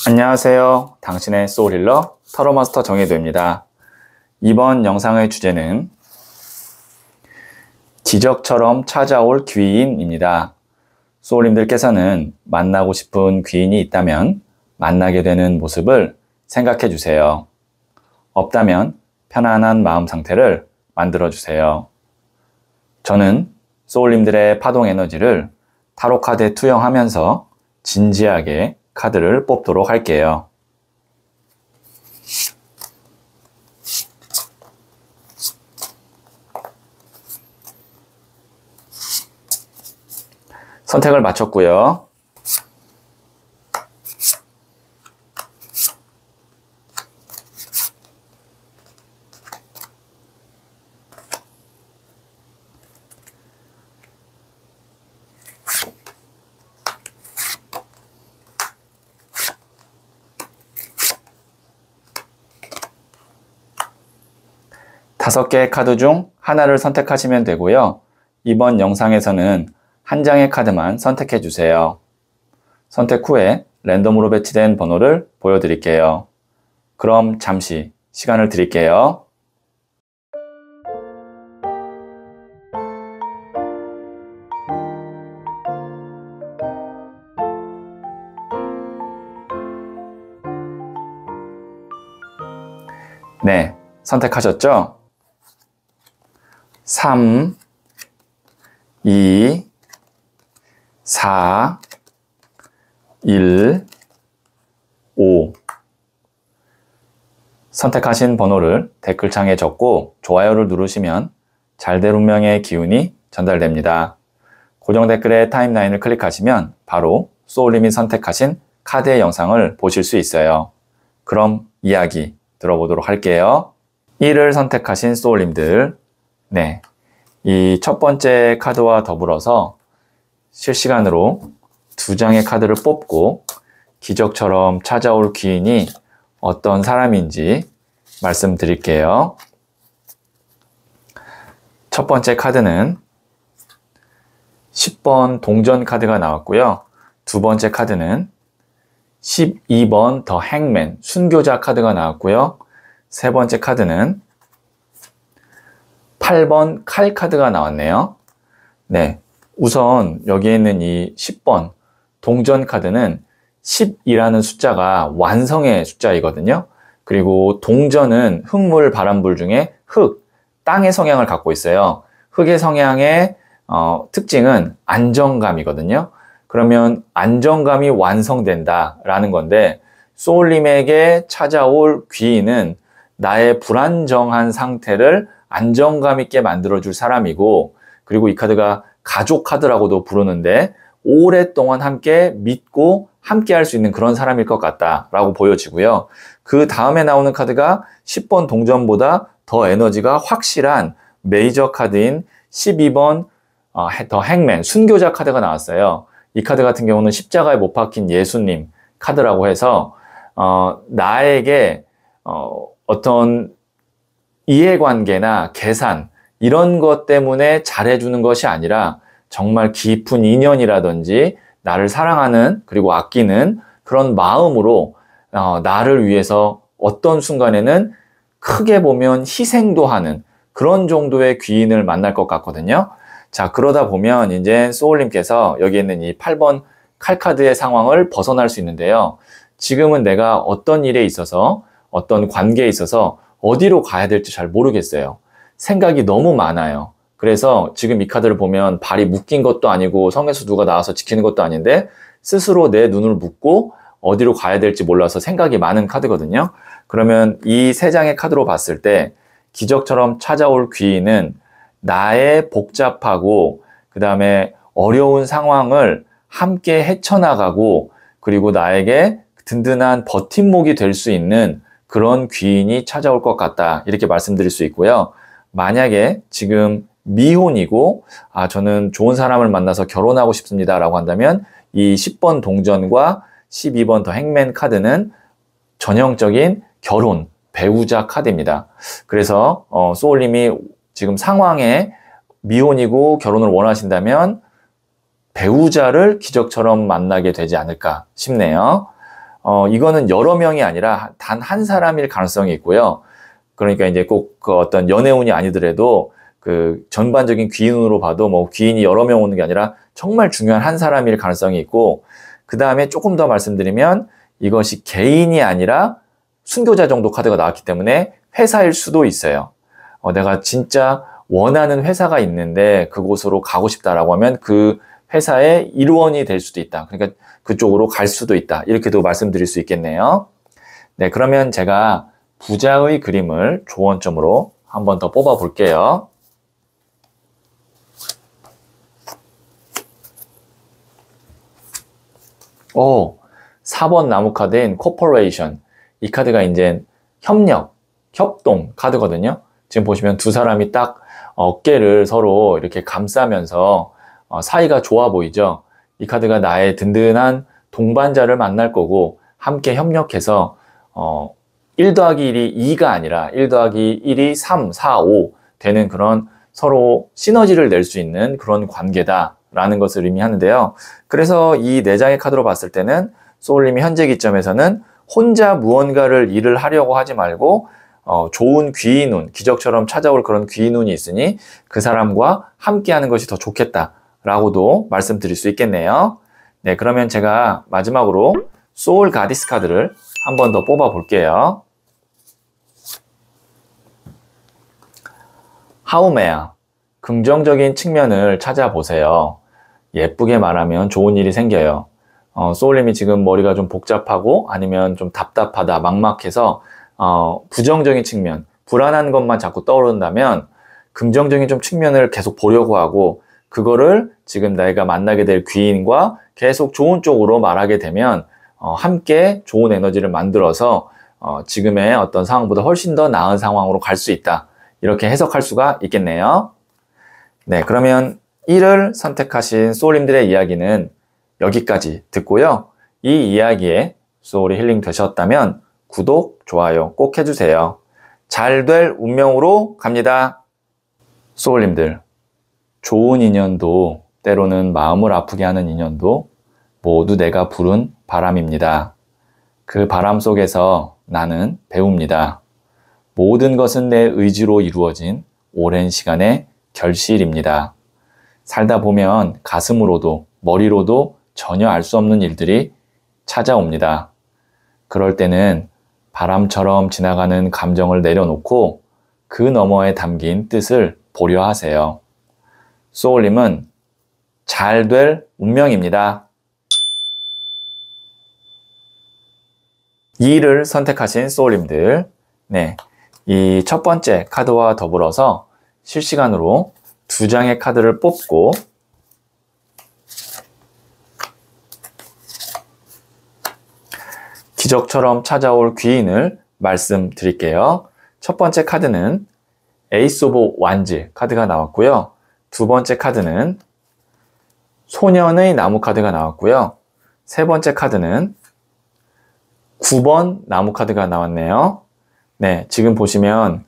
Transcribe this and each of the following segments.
안녕하세요. 당신의 소울힐러 타로마스터 정혜도입니다. 이번 영상의 주제는 기적처럼 찾아올 귀인입니다. 소울님들께서는 만나고 싶은 귀인이 있다면 만나게 되는 모습을 생각해 주세요. 없다면 편안한 마음 상태를 만들어 주세요. 저는 소울님들의 파동 에너지를 타로 카드에 투영하면서 진지하게 카드를 뽑도록 할게요. 선택을 마쳤고요. 다섯 개의 카드 중 하나를 선택하시면 되고요. 이번 영상에서는 한 장의 카드만 선택해 주세요. 선택 후에 랜덤으로 배치된 번호를 보여드릴게요. 그럼 잠시 시간을 드릴게요. 네, 선택하셨죠? 3, 2, 4, 1, 5 선택하신 번호를 댓글창에 적고 좋아요를 누르시면 잘될 운명의 기운이 전달됩니다. 고정 댓글에 타임라인을 클릭하시면 바로 소울님이 선택하신 카드의 영상을 보실 수 있어요. 그럼 이야기 들어보도록 할게요. 1을 선택하신 소울님들, 네, 이 첫 번째 카드와 더불어서 실시간으로 두 장의 카드를 뽑고 기적처럼 찾아올 귀인이 어떤 사람인지 말씀드릴게요. 첫 번째 카드는 10번 동전 카드가 나왔고요. 두 번째 카드는 12번 더 행맨 순교자 카드가 나왔고요. 세 번째 카드는 8번 칼 카드가 나왔네요. 네, 우선 여기에 있는 이 10번 동전 카드는 10이라는 숫자가 완성의 숫자이거든요. 그리고 동전은 흙물, 바람불 중에 흙, 땅의 성향을 갖고 있어요. 흙의 성향의 특징은 안정감이거든요. 그러면 안정감이 완성된다라는 건데, 소울님에게 찾아올 귀인은 나의 불안정한 상태를 안정감 있게 만들어줄 사람이고, 그리고 이 카드가 가족 카드라고도 부르는데 오랫동안 함께 믿고 함께 할 수 있는 그런 사람일 것 같다라고 보여지고요. 그 다음에 나오는 카드가 10번 동전보다 더 에너지가 확실한 메이저 카드인 12번 더 행맨 순교자 카드가 나왔어요. 이 카드 같은 경우는 십자가에 못 박힌 예수님 카드라고 해서 나에게 어떤 이해관계나 계산 이런 것 때문에 잘해주는 것이 아니라 정말 깊은 인연이라든지 나를 사랑하는 그리고 아끼는 그런 마음으로 나를 위해서 어떤 순간에는 크게 보면 희생도 하는 그런 정도의 귀인을 만날 것 같거든요. 자, 그러다 보면 이제 소울님께서 여기 있는 이 8번 칼카드의 상황을 벗어날 수 있는데요. 지금은 내가 어떤 일에 있어서 어떤 관계에 있어서 어디로 가야 될지 잘 모르겠어요. 생각이 너무 많아요. 그래서 지금 이 카드를 보면 발이 묶인 것도 아니고 성에서 누가 나와서 지키는 것도 아닌데 스스로 내 눈을 묶고 어디로 가야 될지 몰라서 생각이 많은 카드거든요. 그러면 이 세 장의 카드로 봤을 때 기적처럼 찾아올 귀인은 나의 복잡하고 그 다음에 어려운 상황을 함께 헤쳐나가고 그리고 나에게 든든한 버팀목이 될 수 있는 그런 귀인이 찾아올 것 같다, 이렇게 말씀드릴 수 있고요. 만약에 지금 미혼이고 저는 좋은 사람을 만나서 결혼하고 싶습니다 라고 한다면 이 10번 동전과 12번 더 행맨 카드는 전형적인 결혼, 배우자 카드입니다. 그래서 소울님이 지금 상황에 미혼이고 결혼을 원하신다면 배우자를 기적처럼 만나게 되지 않을까 싶네요. 이거는 여러 명이 아니라 단 한 사람일 가능성이 있고요. 그러니까 이제 꼭 그 어떤 연애운이 아니더라도 그 전반적인 귀인으로 봐도 뭐 귀인이 여러 명 오는 게 아니라 정말 중요한 한 사람일 가능성이 있고, 그 다음에 조금 더 말씀드리면 이것이 개인이 아니라 순교자 정도 카드가 나왔기 때문에 회사일 수도 있어요. 내가 진짜 원하는 회사가 있는데 그곳으로 가고 싶다라고 하면 그 회사의 일원이 될 수도 있다. 그러니까 그쪽으로 갈 수도 있다. 이렇게도 말씀드릴 수 있겠네요. 네, 그러면 제가 부자의 그림을 조언점으로 한 번 더 뽑아 볼게요. 오, 4번 나무 카드인 코퍼레이션. 이 카드가 이제 협력, 협동 카드거든요. 지금 보시면 두 사람이 딱 어깨를 서로 이렇게 감싸면서 사이가 좋아 보이죠. 이 카드가 나의 든든한 동반자를 만날 거고, 함께 협력해서 1 더하기 1이 2가 아니라 1 더하기 1이 3, 4, 5 되는 그런 서로 시너지를 낼 수 있는 그런 관계다라는 것을 의미하는데요. 그래서 이 4장의 카드로 봤을 때는 소울님이 현재 기점에서는 혼자 무언가를 일을 하려고 하지 말고 좋은 귀인운, 기적처럼 찾아올 그런 귀인운이 있으니 그 사람과 함께하는 것이 더 좋겠다라고도 말씀드릴 수 있겠네요. 네, 그러면 제가 마지막으로 소울 가디스 카드를 한 번 더 뽑아 볼게요. 하우메야, 긍정적인 측면을 찾아보세요. 예쁘게 말하면 좋은 일이 생겨요. 소울님이 지금 머리가 좀 복잡하고 아니면 좀 답답하다, 막막해서 부정적인 측면, 불안한 것만 자꾸 떠오른다면 긍정적인 좀 측면을 계속 보려고 하고, 그거를 지금 내가 만나게 될 귀인과 계속 좋은 쪽으로 말하게 되면 함께 좋은 에너지를 만들어서 지금의 어떤 상황보다 훨씬 더 나은 상황으로 갈 수 있다. 이렇게 해석할 수가 있겠네요. 네, 그러면 1을 선택하신 소울님들의 이야기는 여기까지 듣고요. 이 이야기에 소울이 힐링 되셨다면 구독, 좋아요 꼭 해주세요. 잘 될 운명으로 갑니다. 소울님들, 좋은 인연도 때로는 마음을 아프게 하는 인연도 모두 내가 부른 바람입니다. 그 바람 속에서 나는 배웁니다. 모든 것은 내 의지로 이루어진 오랜 시간의 결실입니다. 살다 보면 가슴으로도 머리로도 전혀 알 수 없는 일들이 찾아옵니다. 그럴 때는 바람처럼 지나가는 감정을 내려놓고 그 너머에 담긴 뜻을 보려 하세요. 소울님은 잘 될 운명입니다. 2를 선택하신 소울님들, 네, 이 첫 번째 카드와 더불어서 실시간으로 2장의 카드를 뽑고 기적처럼 찾아올 귀인을 말씀드릴게요. 첫 번째 카드는 에이스 오브 완즈 카드가 나왔고요. 두 번째 카드는 소년의 나무 카드가 나왔고요. 세 번째 카드는 9번 나무 카드가 나왔네요. 네, 지금 보시면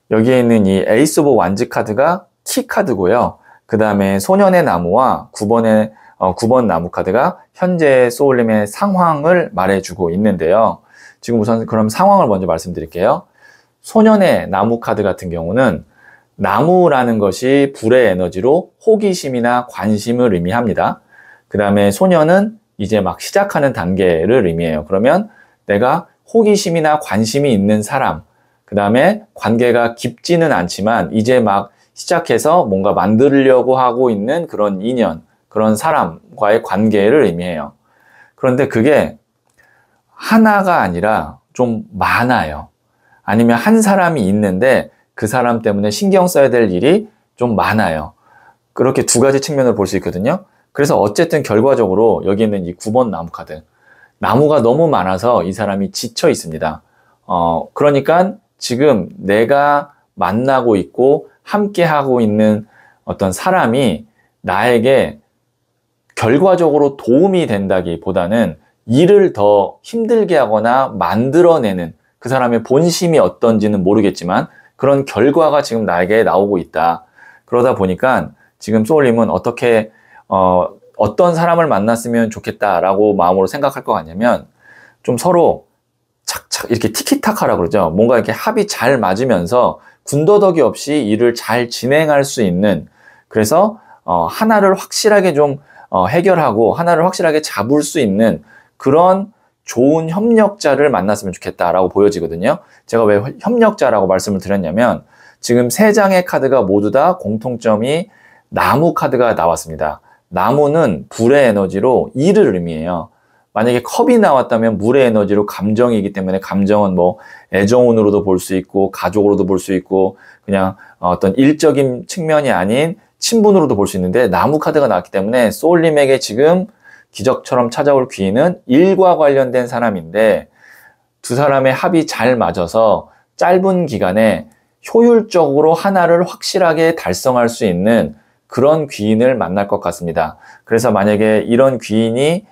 여기에 있는 이 에이스 오브 완즈 카드가 키 카드고요. 그 다음에 소년의 나무와 9번 나무 카드가 현재 소울님의 상황을 말해주고 있는데요. 지금 우선 그럼 상황을 먼저 말씀드릴게요. 소년의 나무 카드 같은 경우는 나무라는 것이 불의 에너지로 호기심이나 관심을 의미합니다. 그 다음에 소년은 이제 막 시작하는 단계를 의미해요. 그러면 내가 호기심이나 관심이 있는 사람, 그 다음에 관계가 깊지는 않지만 이제 막 시작해서 뭔가 만들려고 하고 있는 그런 인연, 그런 사람과의 관계를 의미해요. 그런데 그게 하나가 아니라 좀 많아요. 아니면 한 사람이 있는데 그 사람 때문에 신경 써야 될 일이 좀 많아요. 그렇게 두 가지 측면을 볼 수 있거든요. 그래서 어쨌든 결과적으로 여기 있는 이 9번 나무 카드, 나무가 너무 많아서 이 사람이 지쳐 있습니다. 그러니까 지금 내가 만나고 있고 함께 하고 있는 어떤 사람이 나에게 결과적으로 도움이 된다기보다는 일을 더 힘들게 하거나 만들어내는, 그 사람의 본심이 어떤지는 모르겠지만 그런 결과가 지금 나에게 나오고 있다. 그러다 보니까 지금 소울님은 어떤 사람을 만났으면 좋겠다라고 마음으로 생각할 것 같냐면, 좀 서로 착착 이렇게 티키타카라고 그러죠. 뭔가 이렇게 합이 잘 맞으면서 군더더기 없이 일을 잘 진행할 수 있는, 그래서 하나를 확실하게 좀 해결하고 하나를 확실하게 잡을 수 있는 그런 좋은 협력자를 만났으면 좋겠다라고 보여지거든요. 제가 왜 협력자라고 말씀을 드렸냐면 지금 세 장의 카드가 모두 다 공통점이 나무 카드가 나왔습니다. 나무는 불의 에너지로 일을 의미해요. 만약에 컵이 나왔다면 물의 에너지로 감정이기 때문에 감정은 뭐 애정운으로도 볼 수 있고 가족으로도 볼 수 있고 그냥 어떤 일적인 측면이 아닌 친분으로도 볼 수 있는데, 나무 카드가 나왔기 때문에 소울님에게 지금 기적처럼 찾아올 귀인은 일과 관련된 사람인데, 두 사람의 합이 잘 맞아서 짧은 기간에 효율적으로 하나를 확실하게 달성할 수 있는 그런 귀인을 만날 것 같습니다. 그래서 만약에 이런 귀인이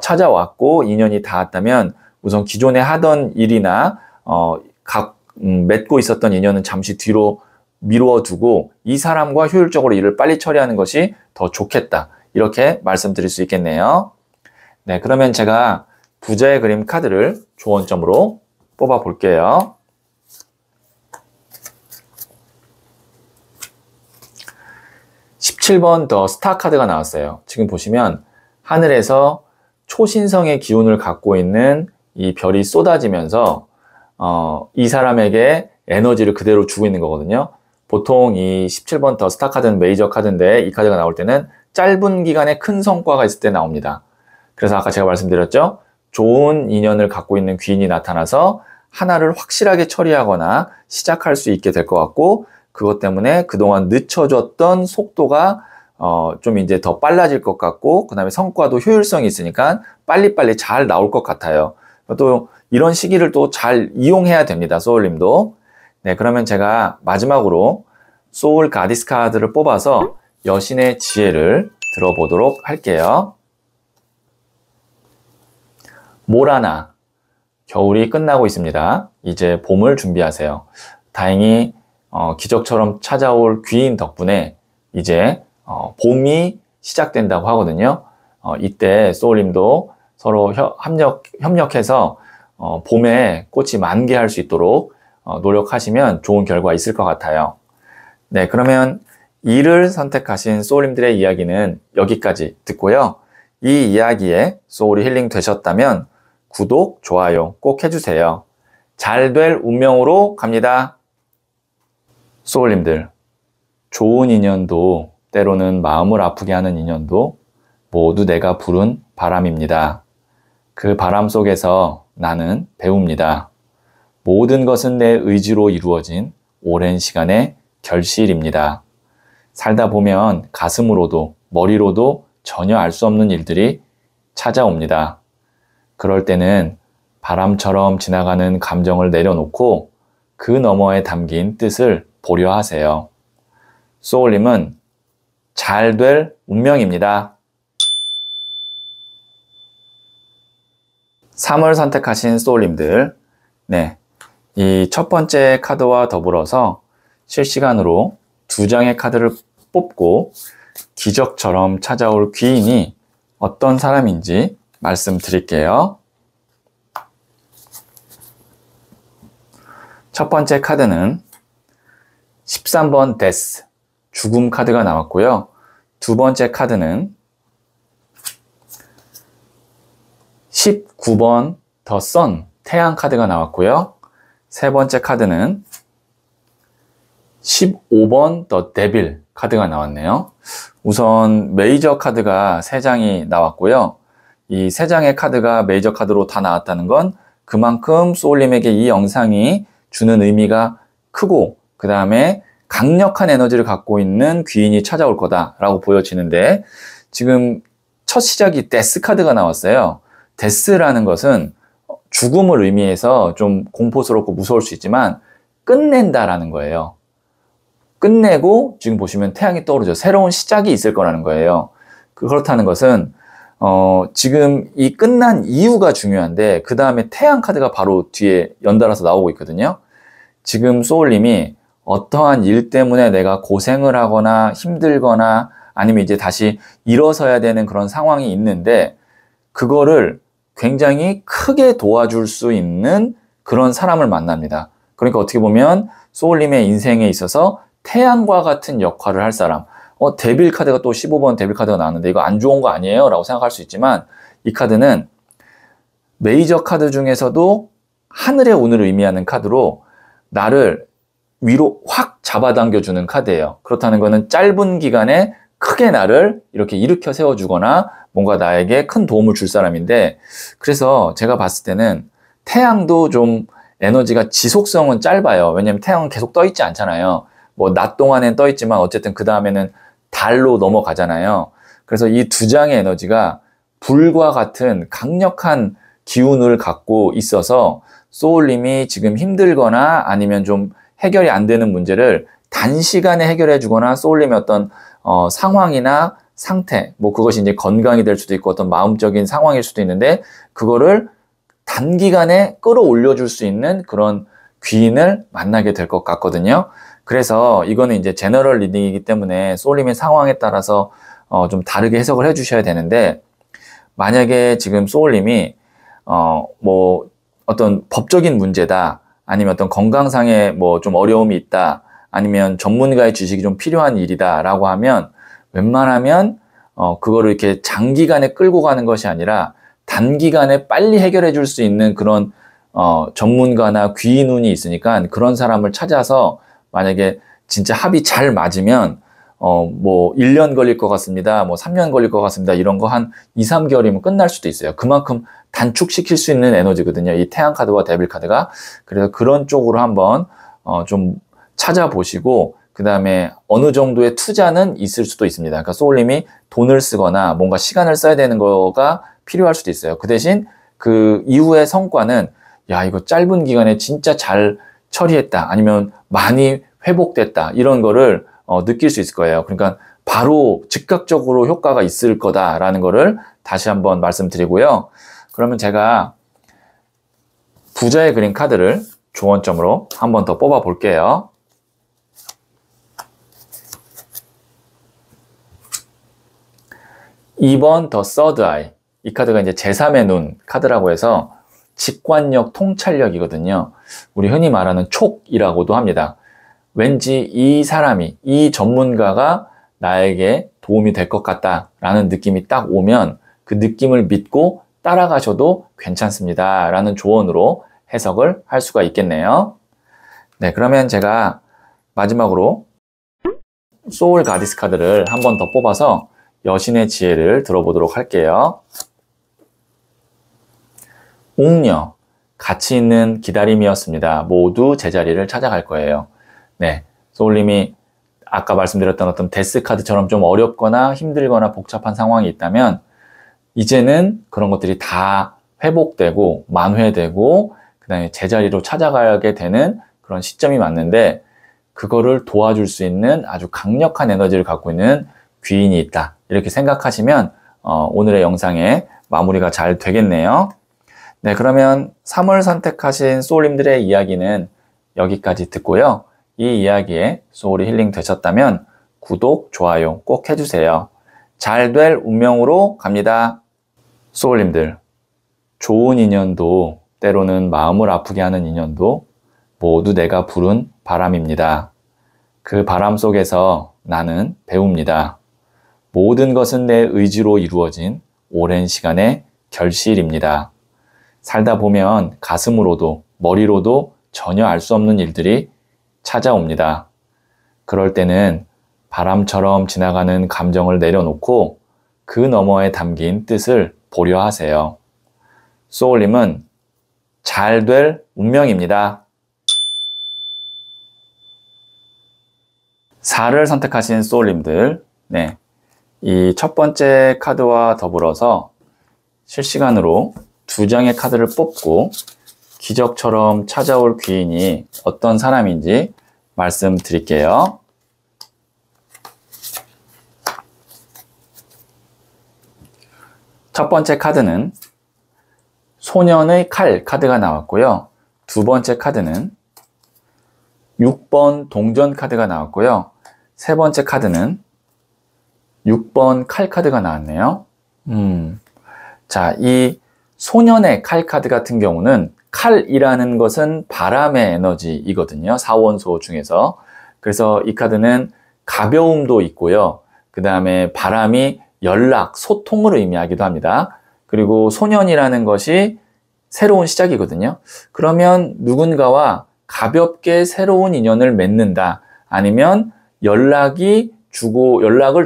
찾아왔고 인연이 닿았다면 우선 기존에 하던 일이나 맺고 있었던 인연은 잠시 뒤로 미루어 두고 이 사람과 효율적으로 일을 빨리 처리하는 것이 더 좋겠다, 이렇게 말씀드릴 수 있겠네요. 네, 그러면 제가 부자의 그림 카드를 조언점으로 뽑아 볼게요. 17번 더 스타 카드가 나왔어요. 지금 보시면 하늘에서 초신성의 기운을 갖고 있는 이 별이 쏟아지면서 이 사람에게 에너지를 그대로 주고 있는 거거든요. 보통 이 17번 더 스타 카드는 메이저 카드인데 이 카드가 나올 때는 짧은 기간에 큰 성과가 있을 때 나옵니다. 그래서 아까 제가 말씀드렸죠. 좋은 인연을 갖고 있는 귀인이 나타나서 하나를 확실하게 처리하거나 시작할 수 있게 될 것 같고, 그것 때문에 그동안 늦춰졌던 속도가 좀 이제 더 빨라질 것 같고, 그 다음에 성과도 효율성이 있으니까 빨리빨리 잘 나올 것 같아요. 또 이런 시기를 또 잘 이용해야 됩니다. 소울님도. 네, 그러면 제가 마지막으로 소울 가디스 카드를 뽑아서 여신의 지혜를 들어보도록 할게요. 모라나, 겨울이 끝나고 있습니다. 이제 봄을 준비하세요. 다행히 기적처럼 찾아올 귀인 덕분에 이제 봄이 시작된다고 하거든요. 이때 소울님도 서로 협력해서 봄에 꽃이 만개할 수 있도록 노력하시면 좋은 결과 있을 것 같아요. 네, 그러면 이를 선택하신 소울님들의 이야기는 여기까지 듣고요. 이 이야기에 소울이 힐링 되셨다면 구독, 좋아요 꼭 해주세요. 잘 될 운명으로 갑니다. 소울님들, 좋은 인연도 때로는 마음을 아프게 하는 인연도 모두 내가 부른 바람입니다. 그 바람 속에서 나는 배웁니다. 모든 것은 내 의지로 이루어진 오랜 시간의 결실입니다. 살다 보면 가슴으로도 머리로도 전혀 알 수 없는 일들이 찾아옵니다. 그럴 때는 바람처럼 지나가는 감정을 내려놓고 그 너머에 담긴 뜻을 보려 하세요. 소울님은 잘 될 운명입니다. 3을 선택하신 소울님들, 네, 이 첫 번째 카드와 더불어서 실시간으로 2장의 카드를 뽑고 기적처럼 찾아올 귀인이 어떤 사람인지 말씀드릴게요. 첫 번째 카드는 13번 데스, 죽음 카드가 나왔고요. 두 번째 카드는 19번 더 선, 태양 카드가 나왔고요. 세 번째 카드는 15번 더 데빌 카드가 나왔네요. 우선 메이저 카드가 3장이 나왔고요. 이 3장의 카드가 메이저 카드로 다 나왔다는 건 그만큼 소울님에게 이 영상이 주는 의미가 크고 그 다음에 강력한 에너지를 갖고 있는 귀인이 찾아올 거다라고 보여지는데, 지금 첫 시작이 데스 카드가 나왔어요. 데스라는 것은 죽음을 의미해서 좀 공포스럽고 무서울 수 있지만 끝낸다라는 거예요. 끝내고 지금 보시면 태양이 떠오르죠. 새로운 시작이 있을 거라는 거예요. 그렇다는 것은 지금 이 끝난 이유가 중요한데 그 다음에 태양 카드가 바로 뒤에 연달아서 나오고 있거든요. 지금 소울님이 어떠한 일 때문에 내가 고생을 하거나 힘들거나 아니면 이제 다시 일어서야 되는 그런 상황이 있는데 그거를 굉장히 크게 도와줄 수 있는 그런 사람을 만납니다. 그러니까 어떻게 보면 소울님의 인생에 있어서 태양과 같은 역할을 할 사람. 데빌 카드가 또 15번 데빌 카드가 나왔는데 이거 안 좋은 거 아니에요? 라고 생각할 수 있지만 이 카드는 메이저 카드 중에서도 하늘의 운을 의미하는 카드로 나를 위로 확 잡아당겨주는 카드예요. 그렇다는 거는 짧은 기간에 크게 나를 이렇게 일으켜 세워주거나 뭔가 나에게 큰 도움을 줄 사람인데, 그래서 제가 봤을 때는 태양도 좀 에너지가 지속성은 짧아요. 왜냐면 태양은 계속 떠 있지 않잖아요. 뭐 낮 동안엔 떠 있지만 어쨌든 그 다음에는 달로 넘어가잖아요. 그래서 이 두 장의 에너지가 불과 같은 강력한 기운을 갖고 있어서 소울님이 지금 힘들거나 아니면 좀 해결이 안 되는 문제를 단시간에 해결해 주거나 소울님의 어떤 상황이나 상태, 뭐 그것이 이제 건강이 될 수도 있고 어떤 마음적인 상황일 수도 있는데 그거를 단기간에 끌어올려 줄 수 있는 그런 귀인을 만나게 될 것 같거든요. 그래서 이거는 이제 제너럴 리딩이기 때문에 소울님의 상황에 따라서 좀 다르게 해석을 해 주셔야 되는데, 만약에 지금 소울님이 뭐 어떤 법적인 문제다, 아니면 어떤 건강상의 뭐 좀 어려움이 있다, 아니면 전문가의 지식이 좀 필요한 일이다 라고 하면 웬만하면 그거를 이렇게 장기간에 끌고 가는 것이 아니라 단기간에 빨리 해결해 줄 수 있는 그런 전문가나 귀인운이 있으니까 그런 사람을 찾아서, 만약에 진짜 합이 잘 맞으면 뭐 1년 걸릴 것 같습니다, 뭐 3년 걸릴 것 같습니다, 이런 거 한 2, 3개월이면 끝날 수도 있어요. 그만큼 단축시킬 수 있는 에너지거든요, 이 태양 카드와 데빌 카드가. 그래서 그런 쪽으로 한번 좀 찾아보시고, 그 다음에 어느 정도의 투자는 있을 수도 있습니다. 그러니까 소울님이 돈을 쓰거나 뭔가 시간을 써야 되는 거가 필요할 수도 있어요. 그 대신 그 이후의 성과는, 야, 이거 짧은 기간에 진짜 잘 처리했다, 아니면 많이 회복됐다, 이런 거를 느낄 수 있을 거예요. 그러니까 바로 즉각적으로 효과가 있을 거다라는 거를 다시 한번 말씀드리고요. 그러면 제가 부자의 그린 카드를 조언점으로 한번 더 뽑아 볼게요. 2번 더 서드 아이. 이 카드가 이제 제3의 눈 카드라고 해서 직관력, 통찰력이거든요. 우리 흔히 말하는 촉이라고도 합니다. 왠지 이 사람이, 이 전문가가 나에게 도움이 될 것 같다라는 느낌이 딱 오면 그 느낌을 믿고 따라가셔도 괜찮습니다 라는 조언으로 해석을 할 수가 있겠네요. 네, 그러면 제가 마지막으로 소울 가디스 카드를 한 번 더 뽑아서 여신의 지혜를 들어보도록 할게요. 웅녀, 가치 있는 기다림이었습니다. 모두 제자리를 찾아갈 거예요. 네, 소울님이 아까 말씀드렸던 어떤 데스 카드처럼 좀 어렵거나 힘들거나 복잡한 상황이 있다면 이제는 그런 것들이 다 회복되고 만회되고 그 다음에 제자리로 찾아가게 되는 그런 시점이 맞는데, 그거를 도와줄 수 있는 아주 강력한 에너지를 갖고 있는 귀인이 있다, 이렇게 생각하시면 오늘의 영상의 마무리가 잘 되겠네요. 네, 그러면 3월 선택하신 소울님들의 이야기는 여기까지 듣고요. 이 이야기에 소울이 힐링 되셨다면 구독, 좋아요 꼭 해주세요. 잘 될 운명으로 갑니다. 소울님들, 좋은 인연도 때로는 마음을 아프게 하는 인연도 모두 내가 부른 바람입니다. 그 바람 속에서 나는 배웁니다. 모든 것은 내 의지로 이루어진 오랜 시간의 결실입니다. 살다 보면 가슴으로도 머리로도 전혀 알 수 없는 일들이 찾아옵니다. 그럴 때는 바람처럼 지나가는 감정을 내려놓고 그 너머에 담긴 뜻을 보려 하세요. 소울님은 잘 될 운명입니다. 4를 선택하신 소울님들, 네, 이 첫 번째 카드와 더불어서 실시간으로 2장의 카드를 뽑고 기적처럼 찾아올 귀인이 어떤 사람인지 말씀드릴게요. 첫 번째 카드는 소년의 칼 카드가 나왔고요. 두 번째 카드는 6번 동전 카드가 나왔고요. 세 번째 카드는 6번 칼 카드가 나왔네요. 자, 이 소년의 칼 카드 같은 경우는 칼이라는 것은 바람의 에너지이거든요. 4원소 중에서. 그래서 이 카드는 가벼움도 있고요. 그 다음에 바람이 연락, 소통을 의미하기도 합니다. 그리고 소년이라는 것이 새로운 시작이거든요. 그러면 누군가와 가볍게 새로운 인연을 맺는다. 아니면 연락을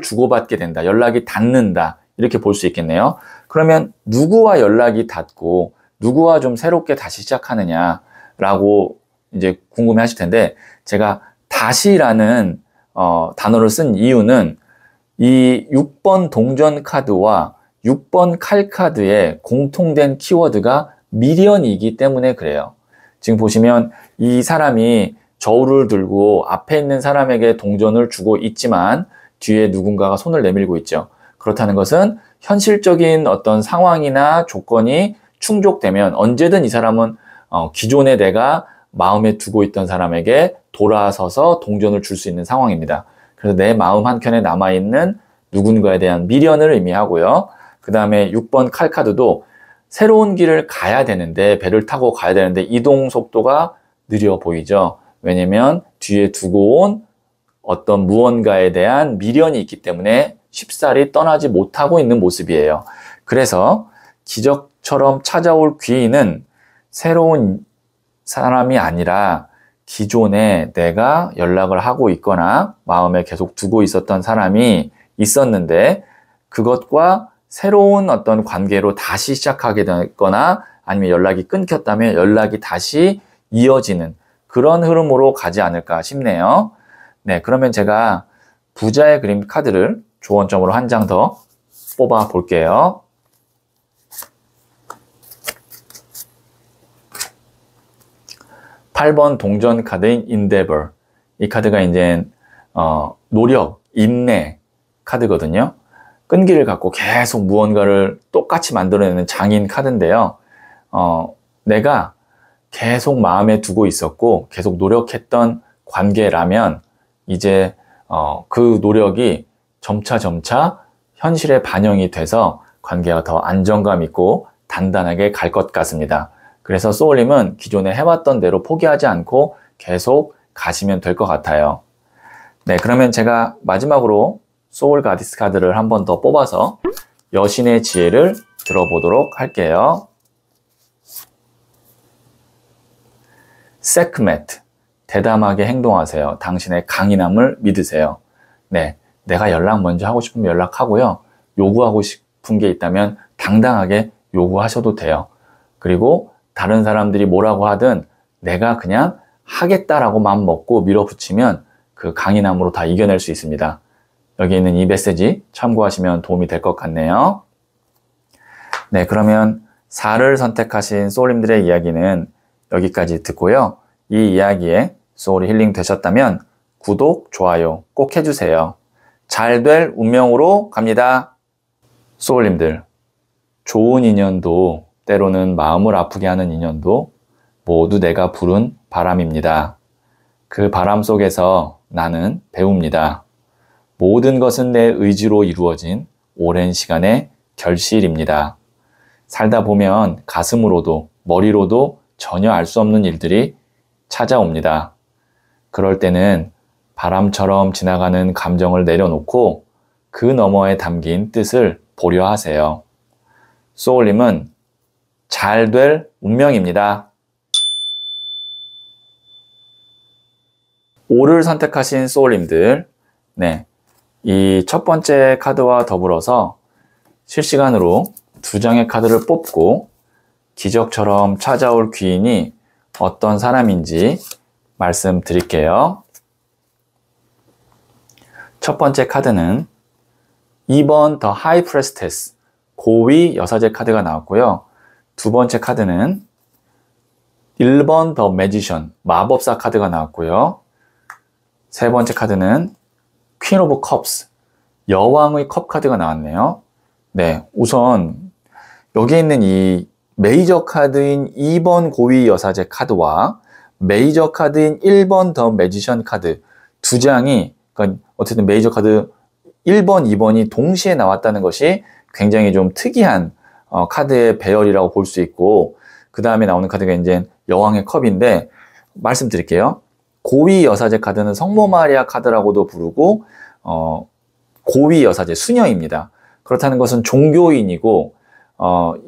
주고받게 된다. 연락이 닿는다. 이렇게 볼 수 있겠네요. 그러면 누구와 연락이 닿고 누구와 좀 새롭게 다시 시작하느냐라고 이제 궁금해 하실 텐데, 제가 다시라는 단어를 쓴 이유는 이 6번 동전 카드와 6번 칼 카드의 공통된 키워드가 미련이기 때문에 그래요. 지금 보시면 이 사람이 저울을 들고 앞에 있는 사람에게 동전을 주고 있지만 뒤에 누군가가 손을 내밀고 있죠. 그렇다는 것은 현실적인 어떤 상황이나 조건이 충족되면 언제든 이 사람은 기존에 내가 마음에 두고 있던 사람에게 돌아서서 동전을 줄 수 있는 상황입니다. 그래서 내 마음 한켠에 남아있는 누군가에 대한 미련을 의미하고요. 그 다음에 6번 칼 카드도 새로운 길을 가야 되는데, 배를 타고 가야 되는데 이동 속도가 느려 보이죠. 왜냐면 뒤에 두고 온 어떤 무언가에 대한 미련이 있기 때문에 쉽사리 떠나지 못하고 있는 모습이에요. 그래서 기적처럼 찾아올 귀인은 새로운 사람이 아니라 기존에 내가 연락을 하고 있거나 마음에 계속 두고 있었던 사람이 있었는데 그것과 새로운 어떤 관계로 다시 시작하게 되거나 아니면 연락이 끊겼다면 연락이 다시 이어지는 그런 흐름으로 가지 않을까 싶네요. 네, 그러면 제가 부자의 그림 카드를 조언점으로 한 장 더 뽑아 볼게요. (8번) 동전 카드인 Endeavor. 이 카드가 이제 노력, 인내 카드거든요. 끈기를 갖고 계속 무언가를 똑같이 만들어내는 장인 카드인데요. 내가 계속 마음에 두고 있었고 계속 노력했던 관계라면 이제 그 노력이 점차 현실에 반영이 돼서 관계가 더 안정감 있고 단단하게 갈 것 같습니다. 그래서 소울님은 기존에 해왔던 대로 포기하지 않고 계속 가시면 될 것 같아요. 네, 그러면 제가 마지막으로 소울 가디스 카드를 한 번 더 뽑아서 여신의 지혜를 들어보도록 할게요. 세크메트, 대담하게 행동하세요. 당신의 강인함을 믿으세요. 네, 내가 연락 먼저 하고 싶으면 연락하고요. 요구하고 싶은 게 있다면 당당하게 요구하셔도 돼요. 그리고 다른 사람들이 뭐라고 하든 내가 그냥 하겠다라고 마음 먹고 밀어붙이면 그 강인함으로 다 이겨낼 수 있습니다. 여기 있는 이 메시지 참고하시면 도움이 될 것 같네요. 네, 그러면 4를 선택하신 소울님들의 이야기는 여기까지 듣고요. 이 이야기에 소울이 힐링 되셨다면 구독, 좋아요 꼭 해주세요. 잘 될 운명으로 갑니다. 소울님들, 좋은 인연도 때로는 마음을 아프게 하는 인연도 모두 내가 부른 바람입니다. 그 바람 속에서 나는 배웁니다. 모든 것은 내 의지로 이루어진 오랜 시간의 결실입니다. 살다 보면 가슴으로도 머리로도 전혀 알 수 없는 일들이 찾아옵니다. 그럴 때는 바람처럼 지나가는 감정을 내려놓고 그 너머에 담긴 뜻을 보려 하세요. 소울님은 잘 될 운명입니다. 5를 선택하신 소울님들, 네, 이 첫 번째 카드와 더불어서 실시간으로 2장의 카드를 뽑고 기적처럼 찾아올 귀인이 어떤 사람인지 말씀드릴게요. 첫 번째 카드는 2번 더 하이 프레스테스, 고위 여사제 카드가 나왔고요. 두 번째 카드는 1번 더 매지션, 마법사 카드가 나왔고요. 세 번째 카드는 퀸 오브 컵스, 여왕의 컵 카드가 나왔네요. 네, 우선 여기에 있는 이 메이저 카드인 2번 고위 여사제 카드와 메이저 카드인 1번 더 매지션 카드 두 장이, 그러니까 어쨌든 메이저 카드 1번, 2번이 동시에 나왔다는 것이 굉장히 좀 특이한 카드의 배열이라고 볼 수 있고, 그 다음에 나오는 카드가 이제 여왕의 컵인데, 말씀드릴게요. 고위 여사제 카드는 성모 마리아 카드라고도 부르고, 고위 여사제, 수녀입니다. 그렇다는 것은 종교인이고,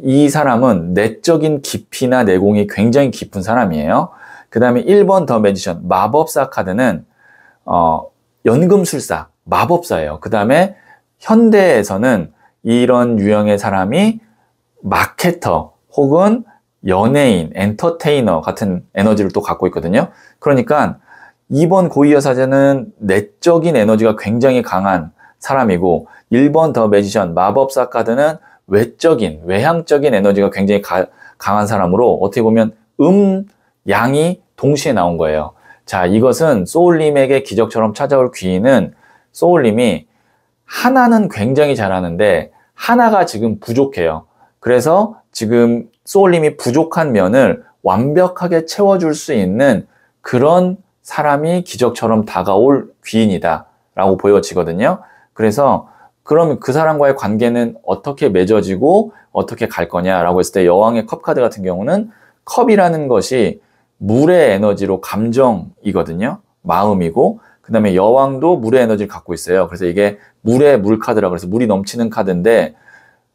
이 사람은 내적인 깊이나 내공이 굉장히 깊은 사람이에요. 그 다음에 1번 더 매지션, 마법사 카드는, 연금술사, 마법사예요. 그 다음에 현대에서는 이런 유형의 사람이 마케터 혹은 연예인, 엔터테이너 같은 에너지를 또 갖고 있거든요. 그러니까 2번 고위여사제는 내적인 에너지가 굉장히 강한 사람이고, 1번 더 매지션, 마법사 카드는 외적인, 외향적인 에너지가 굉장히 강한 사람으로, 어떻게 보면 양이 동시에 나온 거예요. 자, 이것은 소울님에게 기적처럼 찾아올 귀인은, 소울님이 하나는 굉장히 잘하는데 하나가 지금 부족해요. 그래서 지금 소울님이 부족한 면을 완벽하게 채워줄 수 있는 그런 사람이 기적처럼 다가올 귀인이다 라고 보여지거든요. 그래서 그럼 그 사람과의 관계는 어떻게 맺어지고 어떻게 갈 거냐라고 했을 때, 여왕의 컵 카드 같은 경우는 컵이라는 것이 물의 에너지로 감정이거든요. 마음이고, 그 다음에 여왕도 물의 에너지를 갖고 있어요. 그래서 이게 물의 물 카드라고 해서 물이 넘치는 카드인데,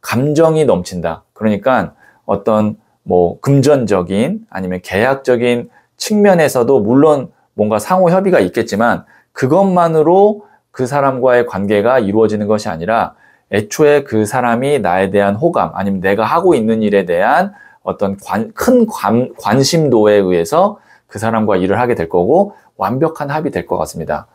감정이 넘친다. 그러니까 어떤 뭐 금전적인 아니면 계약적인 측면에서도 물론 뭔가 상호 협의가 있겠지만, 그것만으로 그 사람과의 관계가 이루어지는 것이 아니라 애초에 그 사람이 나에 대한 호감, 아니면 내가 하고 있는 일에 대한 어떤 큰 관심도에 의해서 그 사람과 일을 하게 될 거고, 완벽한 합이 될 것 같습니다.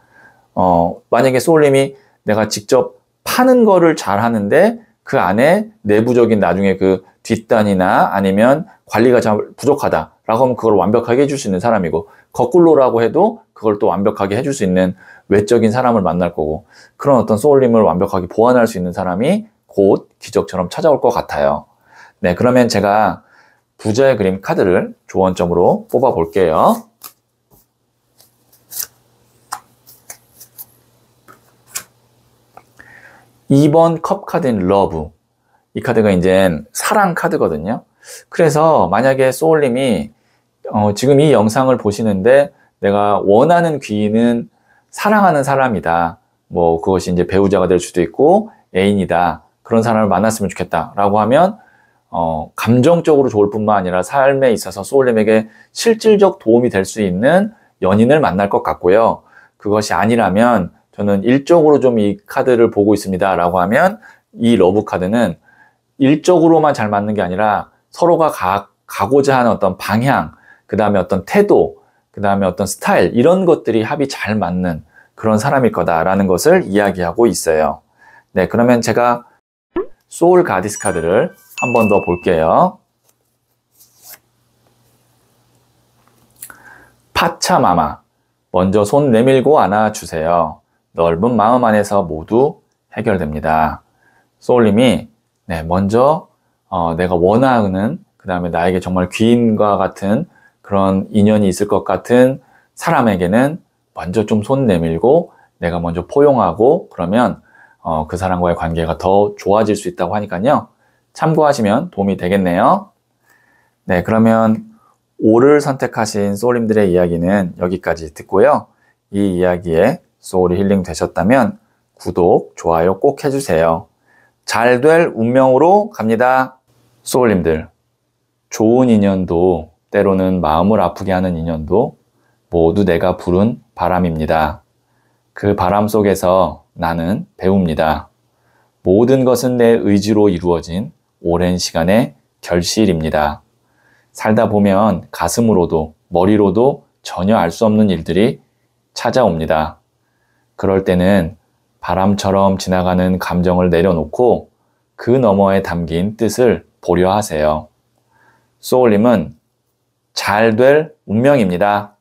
만약에 소울님이 내가 직접 파는 거를 잘 하는데 그 안에 내부적인 나중에 그 뒷단이나 아니면 관리가 잘 부족하다라고 하면 그걸 완벽하게 해줄 수 있는 사람이고, 거꾸로라고 해도 그걸 또 완벽하게 해줄 수 있는 외적인 사람을 만날 거고, 그런 어떤 소울님을 완벽하게 보완할 수 있는 사람이 곧 기적처럼 찾아올 것 같아요. 네, 그러면 제가 부자의 그림 카드를 조언점으로 뽑아 볼게요. (2번) 컵 카드인 러브. 이 카드가 이제 사랑 카드거든요. 그래서 만약에 소울님이 지금 이 영상을 보시는데, 내가 원하는 귀인은 사랑하는 사람이다, 뭐 그것이 이제 배우자가 될 수도 있고 애인이다, 그런 사람을 만났으면 좋겠다 라고 하면, 감정적으로 좋을 뿐만 아니라 삶에 있어서 소울님에게 실질적 도움이 될 수 있는 연인을 만날 것 같고요. 그것이 아니라면, 저는 일적으로 좀 이 카드를 보고 있습니다 라고 하면, 이 러브 카드는 일적으로만 잘 맞는 게 아니라 서로가 가고자 하는 어떤 방향, 그 다음에 어떤 태도, 그 다음에 어떤 스타일, 이런 것들이 합이 잘 맞는 그런 사람일 거다라는 것을 이야기하고 있어요. 네, 그러면 제가 소울 가디스 카드를 한 번 더 볼게요. 파차마마. 먼저 손 내밀고 안아주세요. 넓은 마음 안에서 모두 해결됩니다. 소울님이 먼저 내가 원하는, 그 다음에 나에게 정말 귀인과 같은 그런 인연이 있을 것 같은 사람에게는 먼저 좀 손 내밀고 내가 먼저 포용하고, 그러면 그 사람과의 관계가 더 좋아질 수 있다고 하니까요. 참고하시면 도움이 되겠네요. 네, 그러면 5를 선택하신 소울님들의 이야기는 여기까지 듣고요. 이 이야기에 소울이 힐링 되셨다면 구독, 좋아요 꼭 해주세요. 잘 될 운명으로 갑니다. 소울님들, 좋은 인연도, 때로는 마음을 아프게 하는 인연도 모두 내가 부른 바람입니다. 그 바람 속에서 나는 배웁니다. 모든 것은 내 의지로 이루어진 오랜 시간의 결실입니다. 살다 보면 가슴으로도 머리로도 전혀 알 수 없는 일들이 찾아옵니다. 그럴 때는 바람처럼 지나가는 감정을 내려놓고 그 너머에 담긴 뜻을 보려 하세요. 소울님은 잘 될 운명입니다.